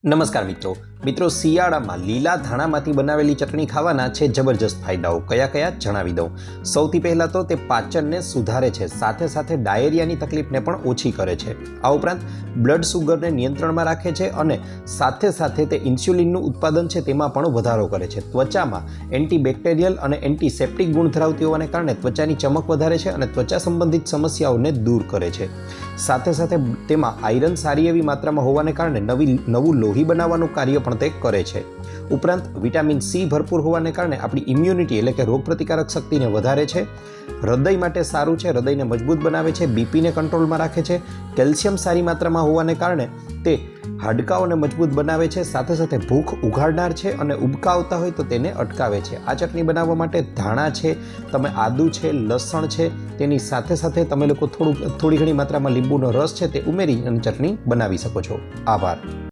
નમસ્કાર મિત્રો શિયાળામાં લીલા ધાણામાંથી બનાવેલી ચટણી ખાવાના છે જબરજસ્ત ફાયદાઓ કયા કયા જણાવી દઉં। સૌથી પહેલાં તો તે પાચનને સુધારે છે, સાથે સાથે ડાયેરિયાની તકલીફને પણ ઓછી કરે છે। આ ઉપરાંત બ્લડ સુગરને નિયંત્રણમાં રાખે છે અને સાથે સાથે તે ઇન્સ્યુલિનનું ઉત્પાદન છે તેમાં પણ વધારો કરે છે। ત્વચામાં એન્ટીબેક્ટેરિયલ અને એન્ટીસેપ્ટિક ગુણ ધરાવતી હોવાને કારણે ત્વચાની ચમક વધારે છે અને ત્વચા સંબંધિત સમસ્યાઓને દૂર કરે છે। સાથે સાથે તેમાં આયરન સારી એવી માત્રામાં હોવાને કારણે નવું લોહી બનાવવાનું કાર્ય પણ તે કરે છે। ઉપરાંત વિટામિન સી ભરપૂર હોવાને કારણે આપણી ઇમ્યુનિટી એટલે કે રોગપ્રતિકારક શક્તિને વધારે છે। હૃદય માટે સારું છે, હૃદયને મજબૂત બનાવે છે, બીપીને કંટ્રોલમાં રાખે છે। કેલ્શિયમ સારી માત્રામાં હોવાને કારણે તે હાડકાઓને મજબૂત બનાવે છે, સાથે સાથે ભૂખ ઉઘાડનાર છે અને ઉબકા આવતા હોય તો તેને અટકાવે છે। આ ચટણી બનાવવા માટે ધાણા છે, તમે આદુ છે, લસણ છે, તેની સાથે સાથે તમે લોકો થોડી ઘણી માત્રામાં લીંબુનો રસ છે તે ઉમેરી અને ચટણી બનાવી શકો છો। આભાર।